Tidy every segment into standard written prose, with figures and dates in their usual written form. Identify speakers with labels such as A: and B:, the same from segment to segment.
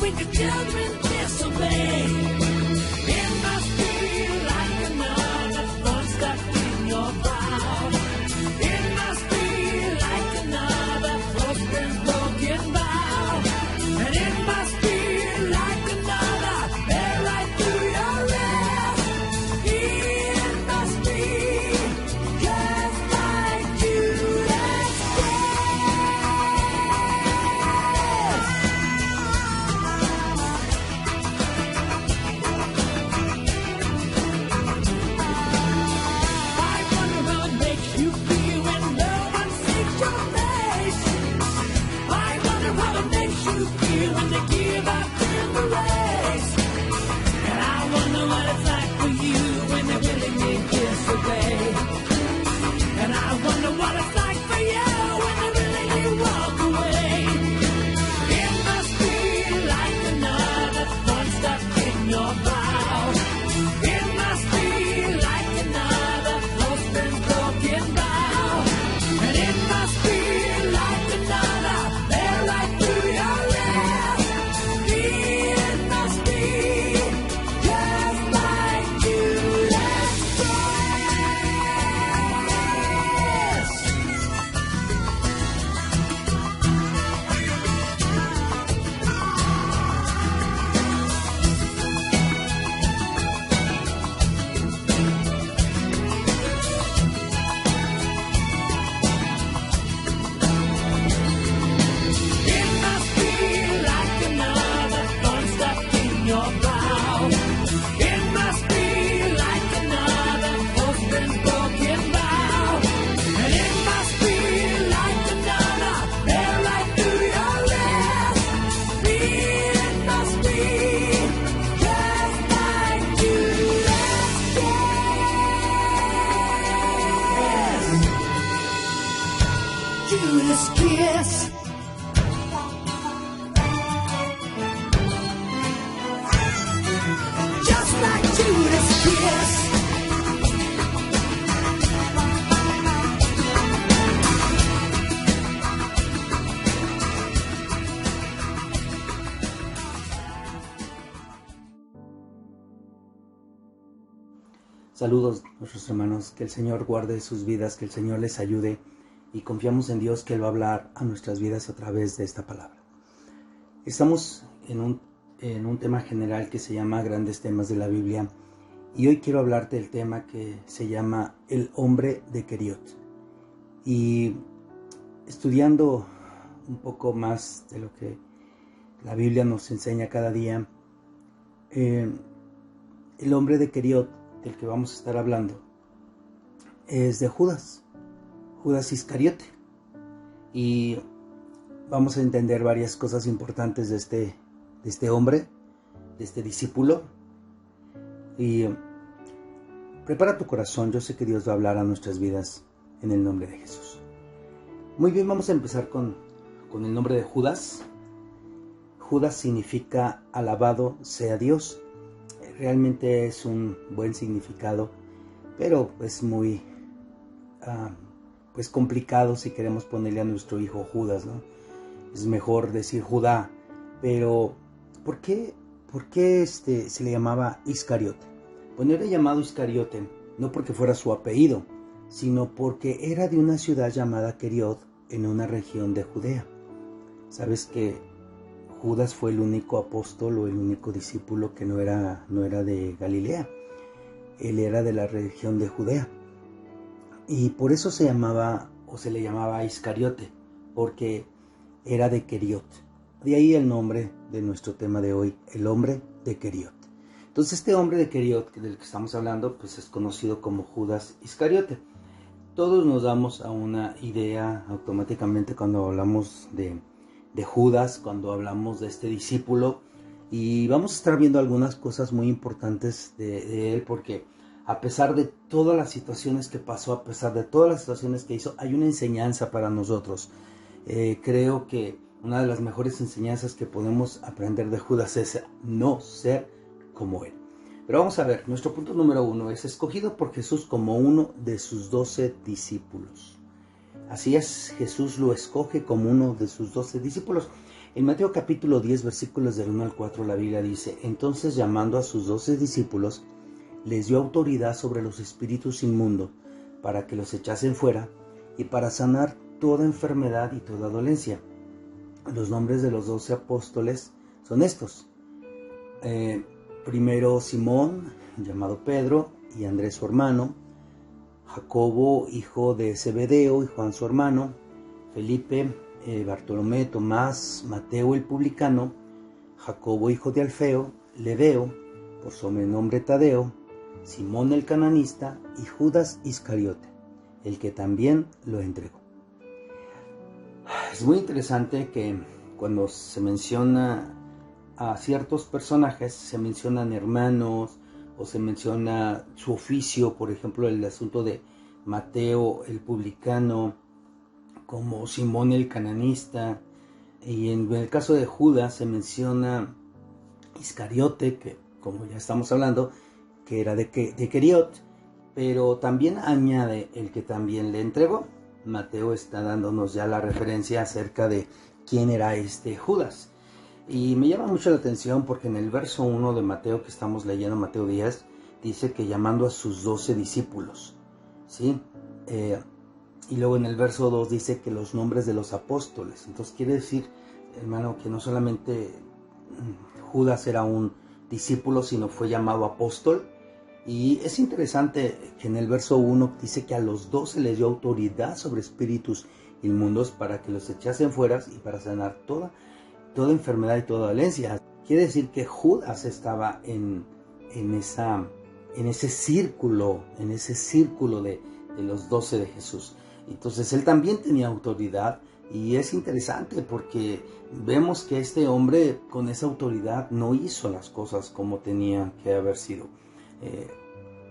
A: when your children disobey. It must be like another thorn stuck in your brow. It must be like another broken bow. And it must be like another hair right through your wrist. It must be just like Judas I wonder how it makes you feel when no one sees your face. I wonder how it makes you feel when they give up in the race. And I wonder what it's like for you when they willingly disobey. And I wonder what it's like for you when they willingly walk away. It must be like another thorn stuck in your brow. It must be like another close-been broken bow. And it must be like another hair right through your wrist. It must be just like Judas It must be like another thorn stuck in your brow. It must be like another close-been broken bow. And it must be like another hair right through your wrist. It must be just like Judas Kiss. Judas Kiss. Just like Judas Kiss.
B: Saludos nuestros hermanos, que el Señor guarde sus vidas, que el Señor les ayude y confiamos en Dios que Él va a hablar a nuestras vidas a través de esta palabra. Estamos en un tema general que se llama Grandes Temas de la Biblia y hoy quiero hablarte del tema que se llama El hombre de Keriot. Y estudiando un poco más de lo que la Biblia nos enseña cada día, el hombre de Keriot del que vamos a estar hablando es de Judas Iscariote, y vamos a entender varias cosas importantes de este hombre, de este discípulo. Y prepara tu corazón, yo sé que Dios va a hablar a nuestras vidas en el nombre de Jesús. Muy bien, vamos a empezar con el nombre de Judas. Judas significa alabado sea Dios. Realmente es un buen significado, pero es muy complicado si queremos ponerle a nuestro hijo Judas, ¿no? Es mejor decir Judá. Pero ¿por qué se le llamaba Iscariote? Bueno, era llamado Iscariote no porque fuera su apellido, sino porque era de una ciudad llamada Keriot en una región de Judea. Sabes que Judas fue el único apóstol o el único discípulo que no era de Galilea. Él era de la región de Judea. Y por eso se le llamaba Iscariote, porque era de Keriot. De ahí el nombre de nuestro tema de hoy, el hombre de Keriot. Entonces este hombre de Keriot, del que estamos hablando, pues es conocido como Judas Iscariote. Todos nos damos a una idea automáticamente cuando hablamos de Judas, cuando hablamos de este discípulo, y vamos a estar viendo algunas cosas muy importantes de él, porque a pesar de todas las situaciones que pasó, a pesar de todas las situaciones que hizo, hay una enseñanza para nosotros. Creo que una de las mejores enseñanzas que podemos aprender de Judas es no ser como él. Pero vamos a ver, nuestro punto número 1 es escogido por Jesús como uno de sus 12 discípulos. Así es, Jesús lo escoge como uno de sus 12 discípulos. En Mateo capítulo 10, versículos del 1 al 4, la Biblia dice: entonces, llamando a sus 12 discípulos, les dio autoridad sobre los espíritus inmundos para que los echasen fuera y para sanar toda enfermedad y toda dolencia. Los nombres de los 12 apóstoles son estos. Primero Simón, llamado Pedro, y Andrés su hermano, Jacobo, hijo de Zebedeo, y Juan su hermano, Felipe, Bartolomé, Tomás, Mateo el publicano, Jacobo, hijo de Alfeo, Lebeo, por sobrenombre Tadeo, Simón el cananista, y Judas Iscariote, el que también lo entregó. Es muy interesante que cuando se menciona a ciertos personajes, se mencionan hermanos o se menciona su oficio, por ejemplo el asunto de Mateo el publicano, como Simón el cananista, y en el caso de Judas se menciona Iscariote, que como ya estamos hablando, que era de Queriot, pero también añade el que también le entregó. Mateo está dándonos ya la referencia acerca de quién era este Judas. Y me llama mucho la atención porque en el verso 1 de Mateo que estamos leyendo, Mateo 10, dice que llamando a sus 12 discípulos, ¿sí? Y luego en el verso 2 dice que los nombres de los apóstoles. Entonces quiere decir, hermano, que no solamente Judas era un discípulo, sino fue llamado apóstol. Y es interesante que en el verso 1 dice que a los 12 les dio autoridad sobre espíritus inmundos para que los echasen fuera y para sanar toda enfermedad y toda dolencia. Quiere decir que Judas estaba en ese círculo de los 12 de Jesús. Entonces él también tenía autoridad, y es interesante porque vemos que este hombre con esa autoridad no hizo las cosas como tenía que haber sido.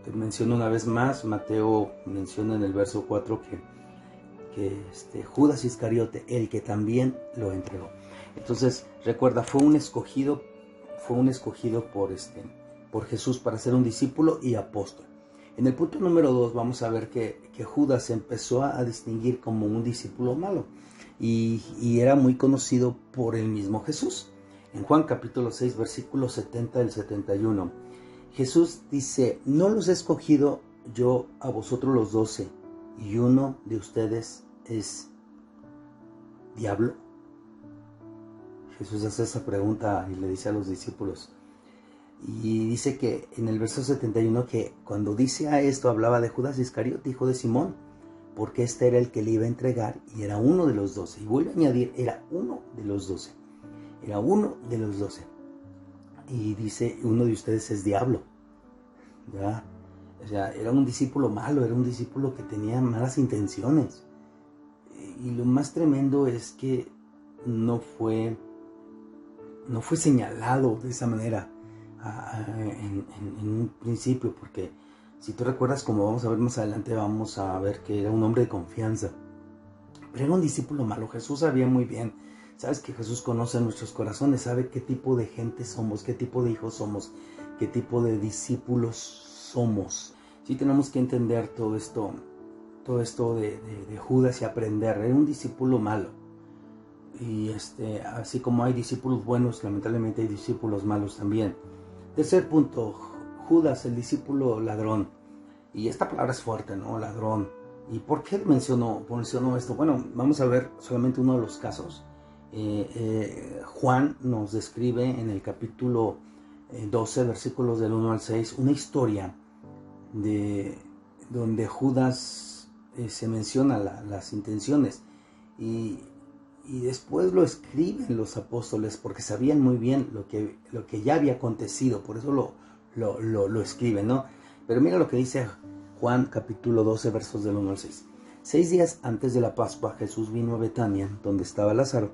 B: Te menciono una vez más, Mateo menciona en el verso 4 que Judas Iscariote, el que también lo entregó. Entonces recuerda, fue un escogido por Jesús para ser un discípulo y apóstol. En el punto número 2 vamos a ver que Judas empezó a distinguir como un discípulo malo, y era muy conocido por el mismo Jesús. En Juan capítulo 6, versículos 70 al 71, Jesús dice: no los he escogido yo a vosotros los 12, y uno de ustedes es diablo. Jesús hace esa pregunta y le dice a los discípulos. Y dice que en el verso 71 que cuando dice a esto hablaba de Judas Iscariote, hijo de Simón, porque este era el que le iba a entregar y era uno de los 12. Y vuelve a añadir, era uno de los 12. Era uno de los 12. Y dice, uno de ustedes es diablo. ¿Ya? O sea, era un discípulo malo, era un discípulo que tenía malas intenciones. Y lo más tremendo es que no fue señalado de esa manera en un principio, porque si tú recuerdas, como vamos a ver más adelante, vamos a ver que era un hombre de confianza, pero era un discípulo malo. Jesús sabía muy bien, sabes que Jesús conoce nuestros corazones, sabe qué tipo de gente somos, qué tipo de hijos somos, qué tipo de discípulos somos. Sí, tenemos que entender todo esto de Judas y aprender. Era un discípulo malo. Y así como hay discípulos buenos, lamentablemente hay discípulos malos también. Tercer punto, Judas, el discípulo ladrón. Y esta palabra es fuerte, ¿no? Ladrón. ¿Y por qué mencionó esto? Bueno, vamos a ver solamente uno de los casos. Juan nos describe en el capítulo 12, versículos del 1 al 6, una historia donde Judas se menciona las intenciones. Y después lo escriben los apóstoles porque sabían muy bien lo que ya había acontecido, por eso lo escriben, ¿no? Pero mira lo que dice Juan capítulo 12, versos del 1 al 6. 6 días antes de la Pascua, Jesús vino a Betania, donde estaba Lázaro,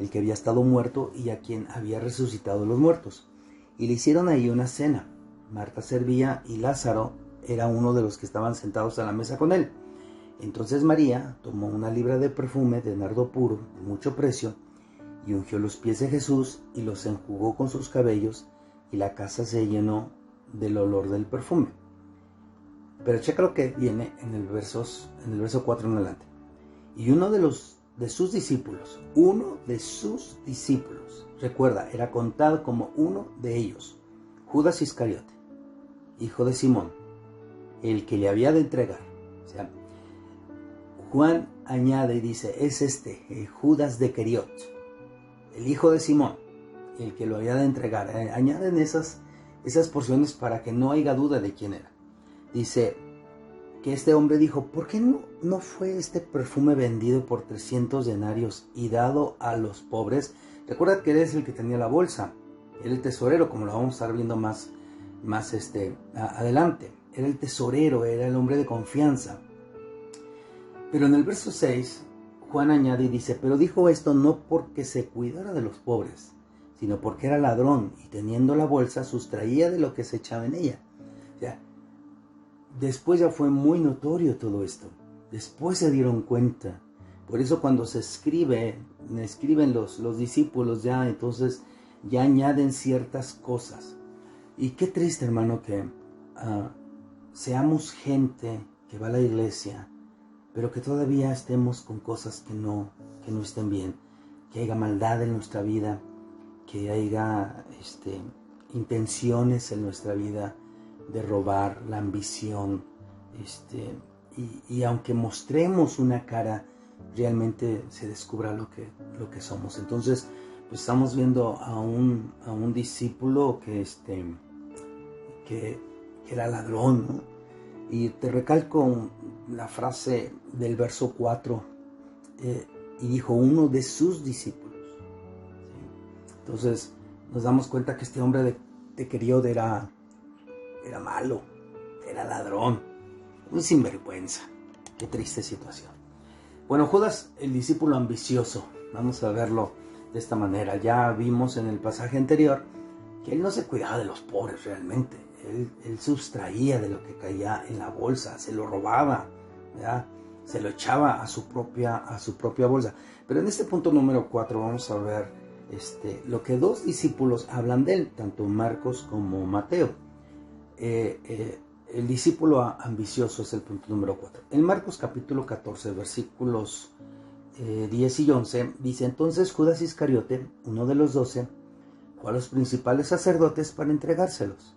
B: el que había estado muerto y a quien había resucitado los muertos. Y le hicieron ahí una cena. Marta servía y Lázaro era uno de los que estaban sentados a la mesa con él. Entonces María tomó una libra de perfume de nardo puro, de mucho precio, y ungió los pies de Jesús y los enjugó con sus cabellos, y la casa se llenó del olor del perfume. Pero checa lo que viene en el verso 4 en adelante. Y uno de los de sus discípulos. Uno de sus discípulos. Recuerda, era contado como uno de ellos. Judas Iscariote, hijo de Simón, el que le había de entregar. O sea, Juan añade y dice, es Judas de Queriot, el hijo de Simón, el que lo había de entregar. Añaden esas porciones para que no haya duda de quién era. Dice que este hombre dijo, ¿por qué no fue este perfume vendido por 300 denarios y dado a los pobres? Recuerda que él es el que tenía la bolsa, era el tesorero, como lo vamos a estar viendo más adelante. Era el tesorero, era el hombre de confianza. Pero en el verso 6, Juan añade y dice, pero dijo esto no porque se cuidara de los pobres, sino porque era ladrón y teniendo la bolsa sustraía de lo que se echaba en ella. O sea, después ya fue muy notorio todo esto. Después se dieron cuenta. Por eso cuando se escriben los discípulos ya, entonces ya añaden ciertas cosas. Y qué triste, hermano, que seamos gente que va a la iglesia, pero que todavía estemos con cosas que no estén bien, que haya maldad en nuestra vida, que haya intenciones en nuestra vida de robar, la ambición, y aunque mostremos una cara, realmente se descubra lo que somos. Entonces, pues estamos viendo a un discípulo que era ladrón, ¿no? Y te recalco la frase del verso 4, y dijo uno de sus discípulos. ¿Sí? Entonces nos damos cuenta que este hombre de Queriot era malo, era ladrón, un sinvergüenza. Qué triste situación. Bueno, Judas, el discípulo ambicioso, vamos a verlo de esta manera. Ya vimos en el pasaje anterior que él no se cuidaba de los pobres realmente. Él sustraía de lo que caía en la bolsa, se lo robaba, ¿verdad? Se lo echaba a su propia bolsa. Pero en este punto número 4 vamos a ver lo que dos discípulos hablan de él, tanto Marcos como Mateo. El discípulo ambicioso es el punto número 4. En Marcos capítulo 14, versículos 10 y 11, dice, entonces Judas Iscariote, uno de los 12, fue a los principales sacerdotes para entregárselos.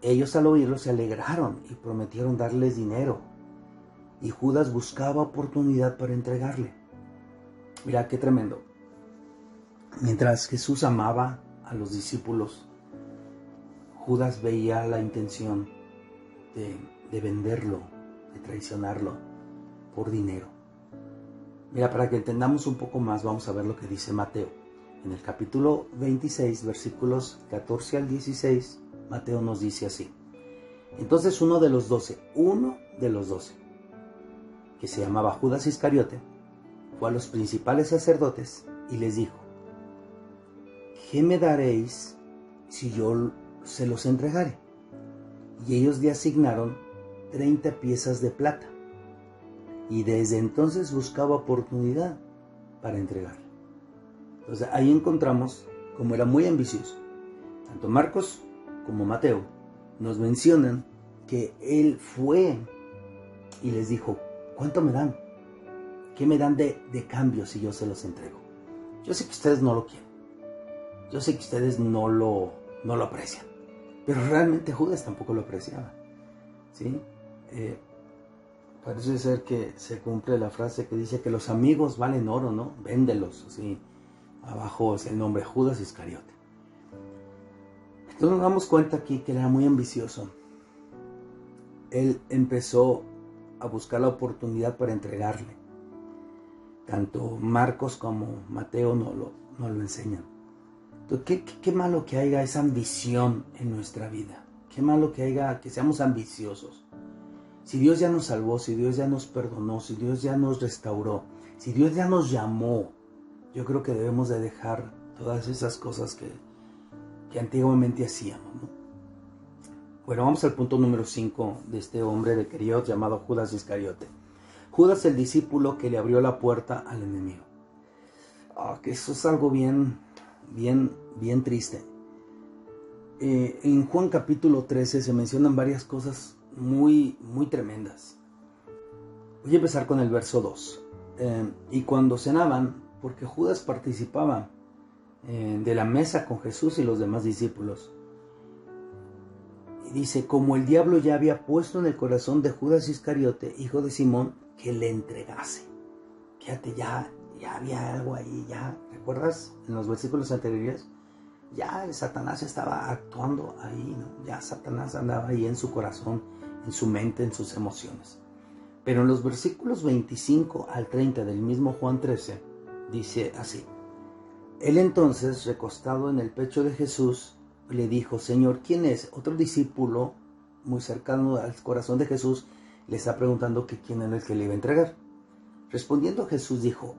B: Ellos al oírlo se alegraron y prometieron darles dinero. Y Judas buscaba oportunidad para entregarle. Mira qué tremendo. Mientras Jesús amaba a los discípulos, Judas veía la intención de venderlo, de traicionarlo por dinero. Mira, para que entendamos un poco más, vamos a ver lo que dice Mateo. En el capítulo 26, versículos 14 al 16, Mateo nos dice así. Entonces uno de los 12, que se llamaba Judas Iscariote, fue a los principales sacerdotes y les dijo, ¿qué me daréis si yo se los entregare? Y ellos le asignaron 30 piezas de plata. Y desde entonces buscaba oportunidad para entregarle. Entonces ahí encontramos como era muy ambicioso. Tanto Marcos como Mateo nos mencionan que él fue y les dijo, ¿cuánto me dan? ¿Qué me dan de cambio si yo se los entrego? Yo sé que ustedes no lo quieren. Yo sé que ustedes no lo aprecian. Pero realmente Judas tampoco lo apreciaba. ¿Sí? Parece ser que se cumple la frase que dice que los amigos valen oro, ¿no? Véndelos, así. Abajo es el nombre Judas Iscariote. Entonces nos damos cuenta aquí que era muy ambicioso. Él empezó a buscar la oportunidad para entregarle. Tanto Marcos como Mateo no lo enseñan. Entonces, qué malo que haya esa ambición en nuestra vida. Qué malo que haya que seamos ambiciosos. Si Dios ya nos salvó, si Dios ya nos perdonó, si Dios ya nos restauró, si Dios ya nos llamó, yo creo que debemos de dejar todas esas cosas que antiguamente hacíamos, ¿no? Bueno, vamos al punto número 5 de este hombre de Queriot llamado Judas Iscariote. Judas, el discípulo que le abrió la puerta al enemigo. Que eso es algo bien triste. En Juan capítulo 13 se mencionan varias cosas muy tremendas. Voy a empezar con el verso 2. y cuando cenaban, porque Judas participaba de la mesa con Jesús y los demás discípulos. Y dice, como el diablo ya había puesto en el corazón de Judas Iscariote, hijo de Simón, que le entregase. Fíjate, ya había algo ahí, ya, ¿recuerdas? En los versículos anteriores, ya el Satanás estaba actuando ahí, ¿no? Ya Satanás andaba ahí en su corazón, en su mente, en sus emociones. Pero en los versículos 25 al 30 del mismo Juan 13, dice así. Él entonces, recostado en el pecho de Jesús, le dijo, Señor, ¿quién es? Otro discípulo muy cercano al corazón de Jesús le está preguntando que quién era el que le iba a entregar. Respondiendo Jesús dijo,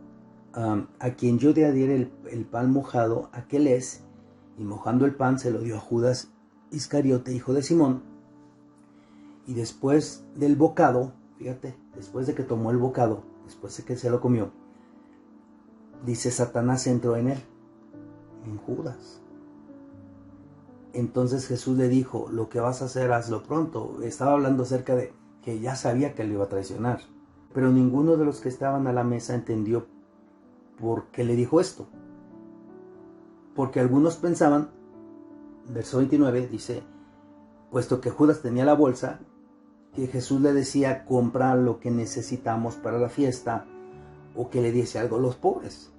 B: a quien yo le diera el pan mojado, aquel es, y mojando el pan se lo dio a Judas Iscariote, hijo de Simón. Y después del bocado, fíjate, después de que tomó el bocado, después de que se lo comió, dice, Satanás entró en él, en Judas. Entonces Jesús le dijo, lo que vas a hacer, hazlo pronto. Estaba hablando acerca de que ya sabía que lo iba a traicionar. Pero ninguno de los que estaban a la mesa entendió por qué le dijo esto. Porque algunos pensaban, verso 29 dice, puesto que Judas tenía la bolsa, que Jesús le decía, compra lo que necesitamos para la fiesta, o que le diese algo a los pobres.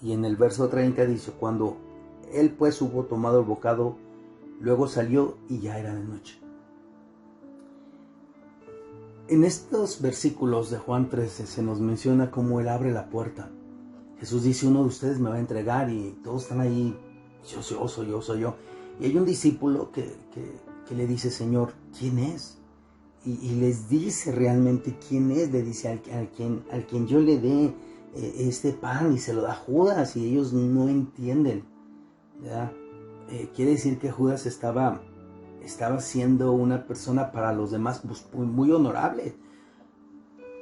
B: Y en el verso 30 dice, cuando él pues hubo tomado el bocado, luego salió y ya era de noche. En estos versículos de Juan 13 se nos menciona cómo él abre la puerta. Jesús dice, uno de ustedes me va a entregar, y todos están ahí, soy yo. Y hay un discípulo que le dice, Señor, ¿quién es? Y les dice realmente quién es. Le dice, al quien yo le dé este pan, y se lo da a Judas, y ellos no entienden, ¿verdad? Quiere decir que Judas estaba siendo una persona para los demás pues, muy honorable,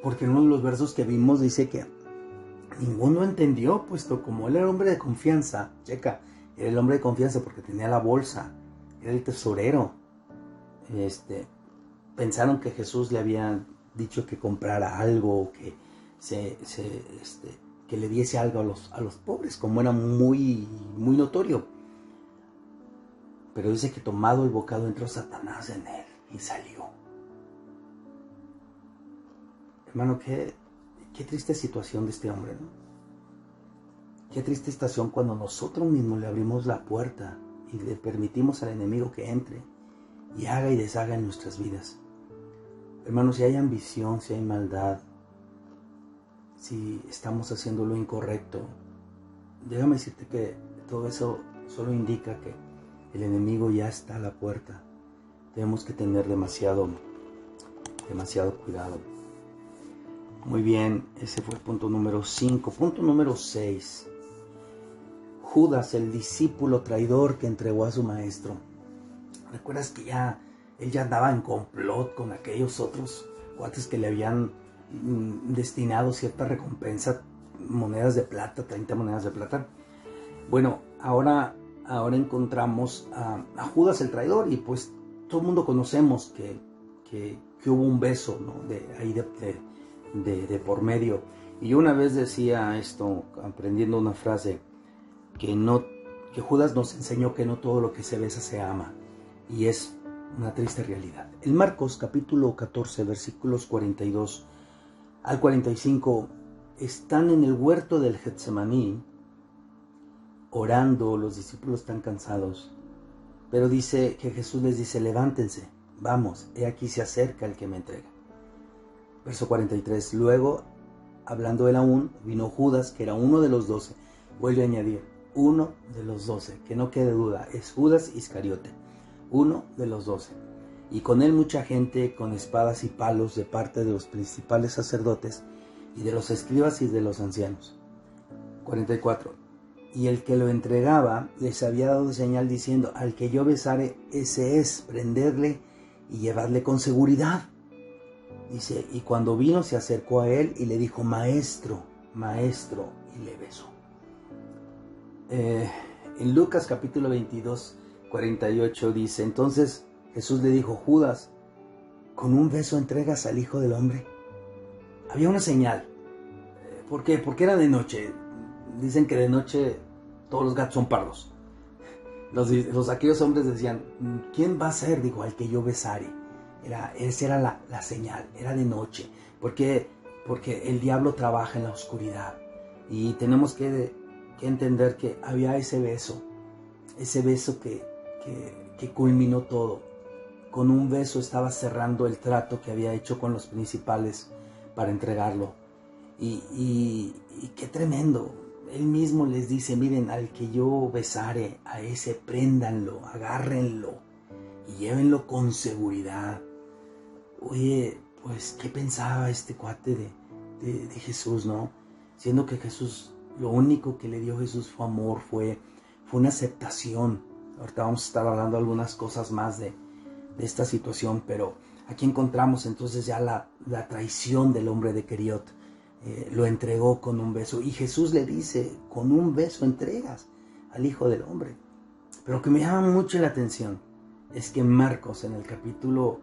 B: porque en uno de los versos que vimos dice que ninguno entendió, puesto como él era hombre de confianza. Checa, era el hombre de confianza porque tenía la bolsa, era el tesorero. Pensaron que Jesús le había dicho que comprara algo, que que le diese algo a los pobres, como era muy notorio. Pero dice que tomado el bocado entró Satanás en él y salió. Hermano, qué triste situación de este hombre, ¿no? Qué triste situación cuando nosotros mismos le abrimos la puerta y le permitimos al enemigo que entre y haga y deshaga en nuestras vidas. Hermano, si hay ambición, si hay maldad, si estamos haciendo lo incorrecto, déjame decirte que todo eso solo indica que el enemigo ya está a la puerta. Tenemos que tener demasiado cuidado. Muy bien, ese fue el punto número 5. Punto número 6. Judas, el discípulo traidor que entregó a su maestro. ¿Recuerdas que él ya andaba en complot con aquellos otros cuates que le habían destinado cierta recompensa, monedas de plata, 30 monedas de plata? Bueno, ahora encontramos a Judas el traidor, y pues todo el mundo conocemos que hubo un beso, ¿no? de por medio. Y yo una vez decía esto, aprendiendo una frase, que Judas nos enseñó que no todo lo que se besa se ama, y es una triste realidad. En Marcos capítulo 14 versículos 42 al 45 están en el huerto del Getsemaní orando, los discípulos están cansados, pero dice que Jesús les dice, levántense, vamos, he aquí se acerca el que me entrega. Verso 43, luego, hablando él aún, vino Judas, que era uno de los 12, vuelve a añadir, uno de los 12, que no quede duda, es Judas Iscariote, uno de los 12, y con él mucha gente con espadas y palos de parte de los principales sacerdotes y de los escribas y de los ancianos. 44, y el que lo entregaba les había dado señal diciendo, al que yo besare, ese es, prenderle y llevarle con seguridad. Dice, y cuando vino se acercó a él y le dijo, maestro, maestro, y le besó. En Lucas capítulo 22, 48 dice, entonces Jesús le dijo, Judas, ¿con un beso entregas al Hijo del Hombre? Había una señal, ¿Por qué? Porque era de noche. Dicen que de noche todos los gatos son pardos. Aquellos hombres decían, ¿quién va a ser? Dijo, al que yo besare. Esa era la señal, era de noche. Porque el diablo trabaja en la oscuridad. Y tenemos que entender que había ese beso que culminó todo. Con un beso estaba cerrando el trato que había hecho con los principales para entregarlo. Y qué tremendo. Él mismo les dice, miren, al que yo besare, a ese préndanlo, agárrenlo y llévenlo con seguridad. Oye, pues, ¿qué pensaba este cuate de Jesús, no? Siendo que Jesús, lo único que le dio Jesús fue amor, fue una aceptación. Ahorita vamos a estar hablando algunas cosas más de esta situación, pero aquí encontramos entonces ya la traición del hombre de Queriot. Lo entregó con un beso, y Jesús le dice, con un beso entregas al Hijo del Hombre. Pero lo que me llama mucho la atención es que Marcos, en el capítulo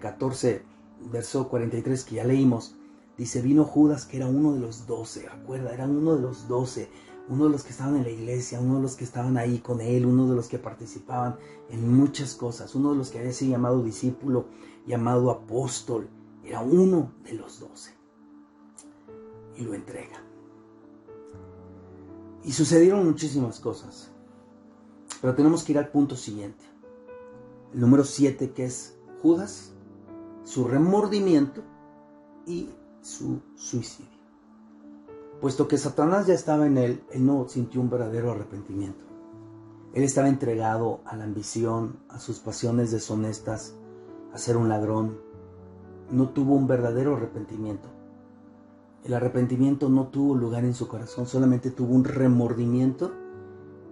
B: 14, verso 43, que ya leímos, dice, vino Judas, que era uno de los 12, recuerda, era uno de los 12, uno de los que estaban en la iglesia, uno de los que estaban ahí con él, uno de los que participaban en muchas cosas, uno de los que había sido llamado discípulo, llamado apóstol, era uno de los 12. Y lo entrega. Y sucedieron muchísimas cosas. Pero tenemos que ir al punto siguiente. El número 7, que es Judas, su remordimiento y su suicidio. Puesto que Satanás ya estaba en él no sintió un verdadero arrepentimiento. Él estaba entregado a la ambición, a sus pasiones deshonestas, a ser un ladrón. No tuvo un verdadero arrepentimiento. El arrepentimiento no tuvo lugar en su corazón, solamente tuvo un remordimiento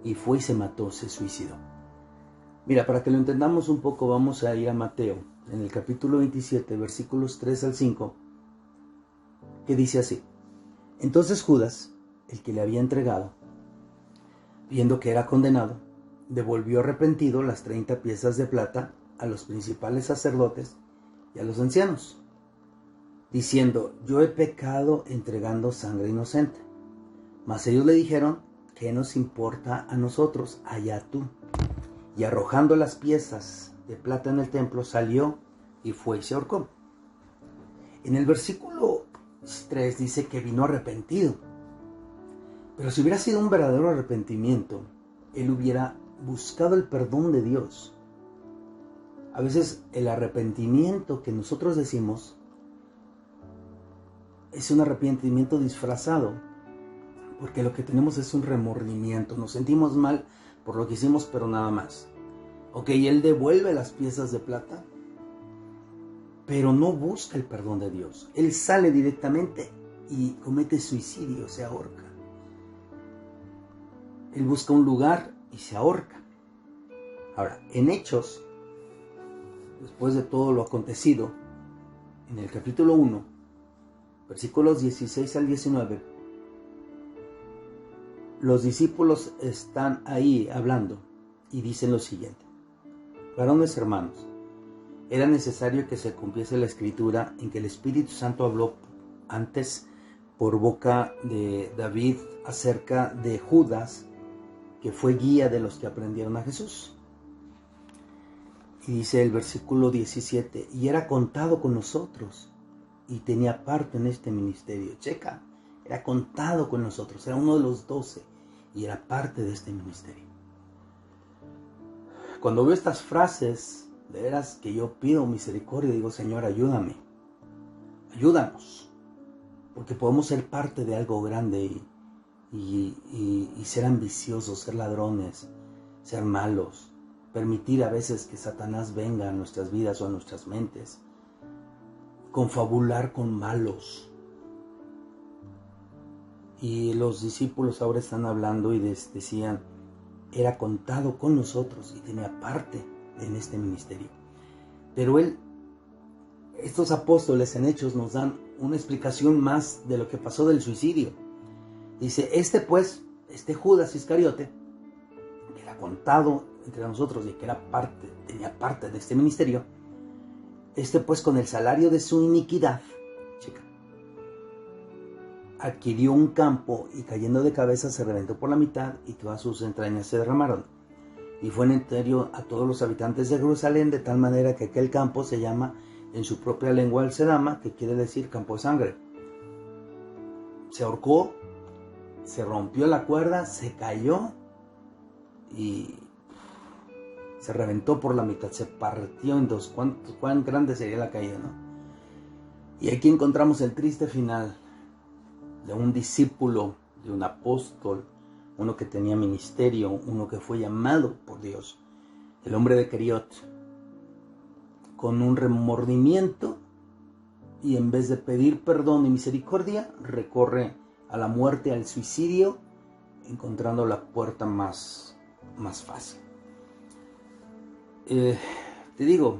B: y fue y se mató, se suicidó. Mira, para que lo entendamos un poco, vamos a ir a Mateo, en el capítulo 27, versículos 3 al 5, que dice así. Entonces Judas, el que le había entregado, viendo que era condenado, devolvió arrepentido las 30 piezas de plata a los principales sacerdotes y a los ancianos, diciendo, yo he pecado entregando sangre inocente. Mas ellos le dijeron, ¿qué nos importa a nosotros? Allá tú. Y arrojando las piezas de plata en el templo, salió y fue y se ahorcó. En el versículo 3 dice que vino arrepentido. Pero si hubiera sido un verdadero arrepentimiento, él hubiera buscado el perdón de Dios. A veces el arrepentimiento que nosotros decimos es un arrepentimiento disfrazado, porque lo que tenemos es un remordimiento. Nos sentimos mal por lo que hicimos, pero nada más. Ok, él devuelve las piezas de plata, pero no busca el perdón de Dios. Él sale directamente y comete suicidio, se ahorca. Él busca un lugar y se ahorca. Ahora, en Hechos, después de todo lo acontecido, en el capítulo 1, versículos 16 al 19, los discípulos están ahí hablando y dicen lo siguiente. Varones hermanos, era necesario que se cumpliese la escritura en que el Espíritu Santo habló antes por boca de David acerca de Judas, que fue guía de los que aprendieron a Jesús. Y dice el versículo 17, y era contado con nosotros y tenía parte en este ministerio. Checa, era contado con nosotros, era uno de los 12 y era parte de este ministerio. Cuando veo estas frases, de veras que yo pido misericordia, digo, Señor, ayúdame, ayúdanos, porque podemos ser parte de algo grande y ser ambiciosos, ser ladrones, ser malos, permitir a veces que Satanás venga a nuestras vidas o a nuestras mentes, confabular con malos. Y los discípulos ahora están hablando y decían, era contado con nosotros y tenía parte en este ministerio. Pero estos apóstoles en Hechos nos dan una explicación más de lo que pasó del suicidio. Dice, este Judas Iscariote, que era contado entre nosotros y que tenía parte de este ministerio, pues con el salario de su iniquidad, chica, adquirió un campo y cayendo de cabeza se reventó por la mitad y todas sus entrañas se derramaron. Y fue en entero a todos los habitantes de Jerusalén, de tal manera que aquel campo se llama en su propia lengua el Sedama, que quiere decir campo de sangre. Se ahorcó, se rompió la cuerda, se cayó y se reventó por la mitad, se partió en dos. ¿Cuán grande sería la caída, no? Y aquí encontramos el triste final de un discípulo, de un apóstol, uno que tenía ministerio, uno que fue llamado por Dios, el hombre de Keriot, con un remordimiento y en vez de pedir perdón y misericordia, recorre a la muerte, al suicidio, encontrando la puerta más fácil. Te digo,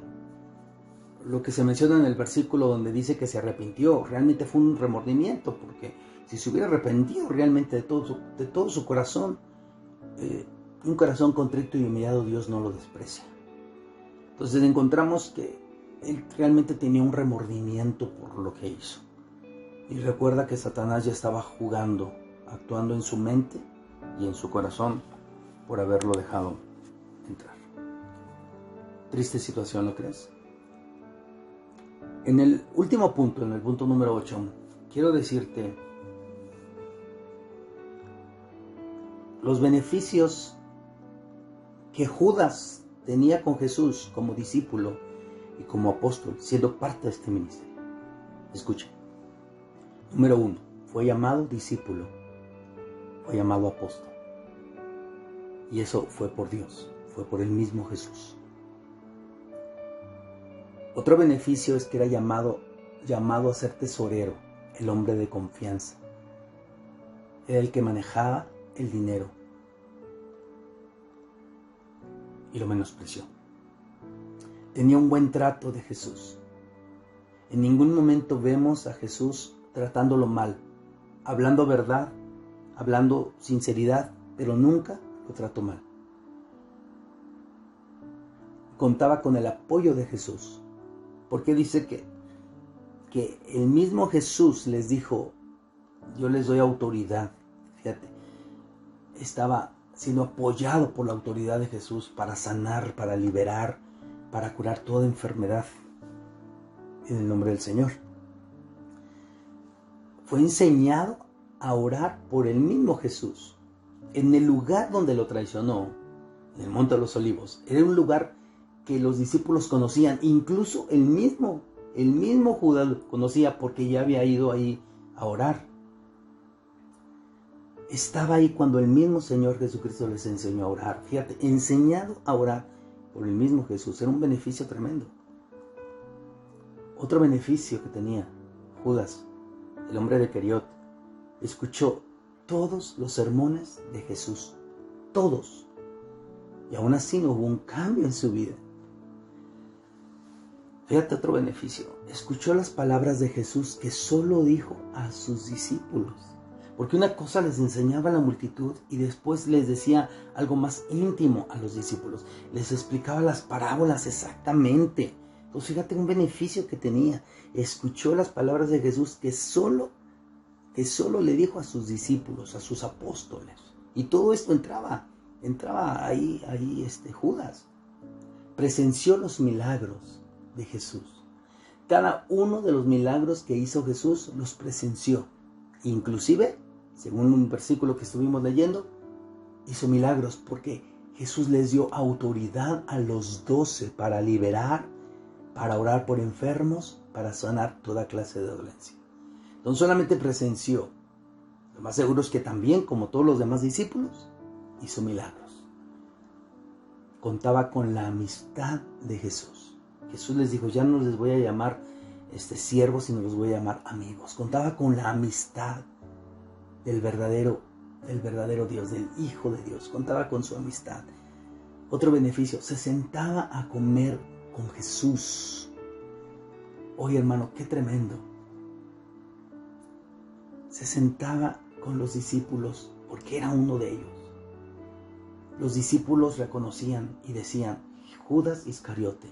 B: lo que se menciona en el versículo donde dice que se arrepintió, realmente fue un remordimiento, porque si se hubiera arrepentido realmente de todo su corazón, un corazón contrito y humillado Dios no lo desprecia. Entonces encontramos que él realmente tenía un remordimiento por lo que hizo. Y recuerda que Satanás ya estaba jugando, actuando en su mente y en su corazón por haberlo dejado entrar. Triste situación, ¿no crees? En el último punto, en el punto número 8, quiero decirte los beneficios que Judas tenía con Jesús como discípulo y como apóstol, siendo parte de este ministerio. Escucha. Número 1, fue llamado discípulo, fue llamado apóstol. Y eso fue por Dios, fue por el mismo Jesús. Otro beneficio es que era llamado a ser tesorero, el hombre de confianza. Era el que manejaba el dinero y lo menospreció. Tenía un buen trato de Jesús. En ningún momento vemos a Jesús tratándolo mal, hablando verdad, hablando sinceridad, pero nunca lo trató mal. Contaba con el apoyo de Jesús, porque dice que el mismo Jesús les dijo, yo les doy autoridad. Fíjate, estaba siendo apoyado por la autoridad de Jesús para sanar, para liberar, para curar toda enfermedad en el nombre del Señor. Fue enseñado a orar por el mismo Jesús en el lugar donde lo traicionó, en el Monte de los Olivos. Era un lugar que los discípulos conocían, incluso el mismo Judas lo conocía porque ya había ido ahí a orar. Estaba ahí cuando el mismo Señor Jesucristo les enseñó a orar. Fíjate, enseñado a orar por el mismo Jesús. Era un beneficio tremendo. Otro beneficio que tenía Judas, el hombre de Keriot, escuchó todos los sermones de Jesús. Todos. Y aún así no hubo un cambio en su vida. Fíjate otro beneficio. Escuchó las palabras de Jesús que solo dijo a sus discípulos. Porque una cosa les enseñaba a la multitud y después les decía algo más íntimo a los discípulos. Les explicaba las parábolas exactamente. Entonces fíjate un beneficio que tenía. Escuchó las palabras de Jesús que solo le dijo a sus discípulos, a sus apóstoles. Y todo esto entraba ahí Judas. Presenció los milagros de Jesús. Cada uno de los milagros que hizo Jesús los presenció. Inclusive, según un versículo que estuvimos leyendo, hizo milagros porque Jesús les dio autoridad a los 12 para liberar, para orar por enfermos, para sanar toda clase de dolencia. No solamente presenció, lo más seguro es que también, como todos los demás discípulos, hizo milagros. Contaba con la amistad de Jesús. Jesús les dijo, ya no les voy a llamar siervos, sino los voy a llamar amigos. Contaba con la amistad del verdadero Dios, del Hijo de Dios. Contaba con su amistad. Otro beneficio, se sentaba a comer con Jesús. Oye, hermano, qué tremendo. Se sentaba con los discípulos porque era uno de ellos. Los discípulos reconocían y decían, Judas Iscariote,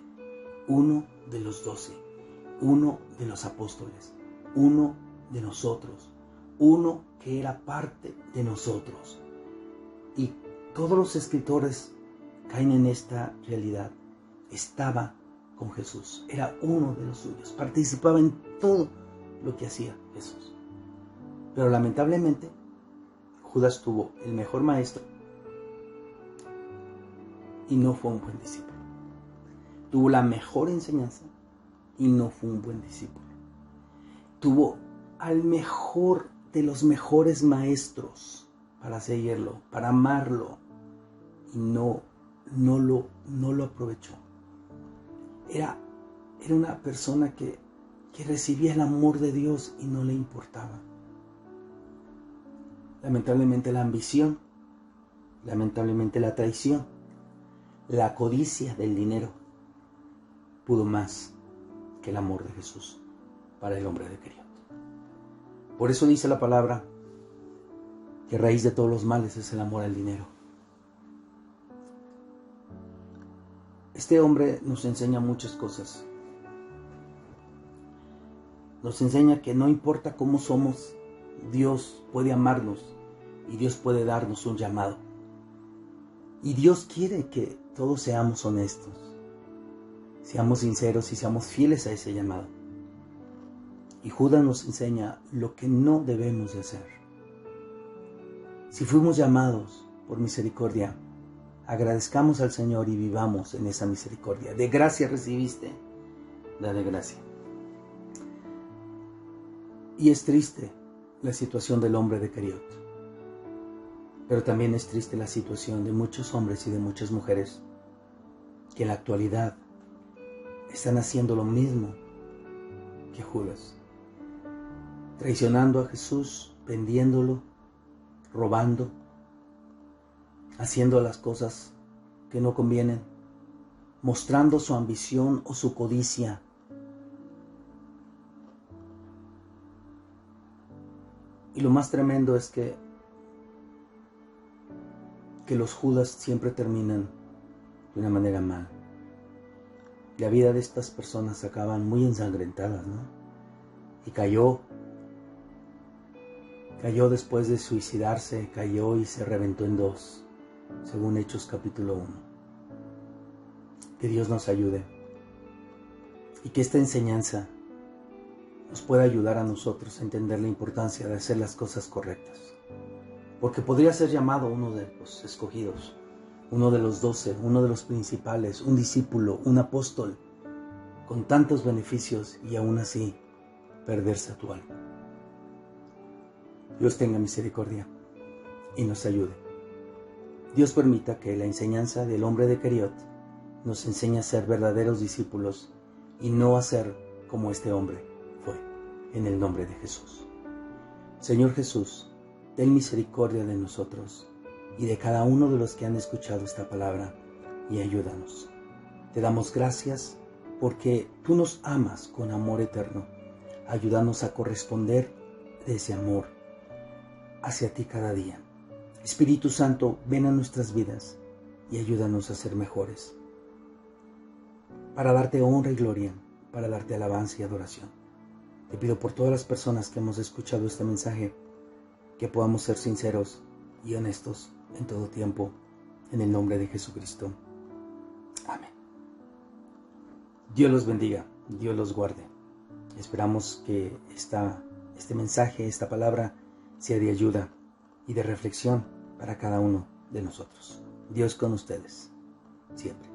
B: uno de los 12, uno de los apóstoles, uno de nosotros, uno que era parte de nosotros. Y todos los escritores caen en esta realidad. Estaba con Jesús, era uno de los suyos, participaba en todo lo que hacía Jesús. Pero lamentablemente, Judas tuvo el mejor maestro y no fue un buen discípulo. Tuvo la mejor enseñanza y no fue un buen discípulo. Tuvo al mejor de los mejores maestros para seguirlo, para amarlo, y no lo aprovechó. Era una persona que recibía el amor de Dios y no le importaba. Lamentablemente la ambición, lamentablemente la traición, la codicia del dinero pudo más que el amor de Jesús para el hombre de Queriot. Por eso dice la palabra que raíz de todos los males es el amor al dinero. Este hombre nos enseña muchas cosas. Nos enseña que no importa cómo somos, Dios puede amarnos y Dios puede darnos un llamado. Y Dios quiere que todos seamos honestos, seamos sinceros y seamos fieles a ese llamado. Y Judas nos enseña lo que no debemos de hacer. Si fuimos llamados por misericordia, agradezcamos al Señor y vivamos en esa misericordia. De gracia recibiste, da de gracia. Y es triste la situación del hombre de Queriot, pero también es triste la situación de muchos hombres y de muchas mujeres que en la actualidad están haciendo lo mismo que Judas, traicionando a Jesús, vendiéndolo, robando, haciendo las cosas que no convienen, mostrando su ambición o su codicia. Y lo más tremendo es que los Judas siempre terminan de una manera mal. La vida de estas personas acaban muy ensangrentadas, ¿no? Y cayó después de suicidarse, cayó y se reventó en dos, según Hechos capítulo 1. Que Dios nos ayude y que esta enseñanza nos pueda ayudar a nosotros a entender la importancia de hacer las cosas correctas. Porque podría ser llamado uno de los escogidos, uno de los 12, uno de los principales, un discípulo, un apóstol, con tantos beneficios y aún así perderse a tu alma. Dios tenga misericordia y nos ayude. Dios permita que la enseñanza del hombre de Queriot nos enseñe a ser verdaderos discípulos y no a ser como este hombre fue, en el nombre de Jesús. Señor Jesús, ten misericordia de nosotros y de cada uno de los que han escuchado esta palabra y ayúdanos. Te damos gracias porque tú nos amas con amor eterno. Ayúdanos a corresponder de ese amor hacia ti cada día. Espíritu Santo, ven a nuestras vidas y ayúdanos a ser mejores, para darte honra y gloria, para darte alabanza y adoración. Te pido por todas las personas que hemos escuchado este mensaje, que podamos ser sinceros y honestos en todo tiempo, en el nombre de Jesucristo. Amén. Dios los bendiga, Dios los guarde. Esperamos que este mensaje, esta palabra, sea de ayuda y de reflexión para cada uno de nosotros. Dios con ustedes, siempre.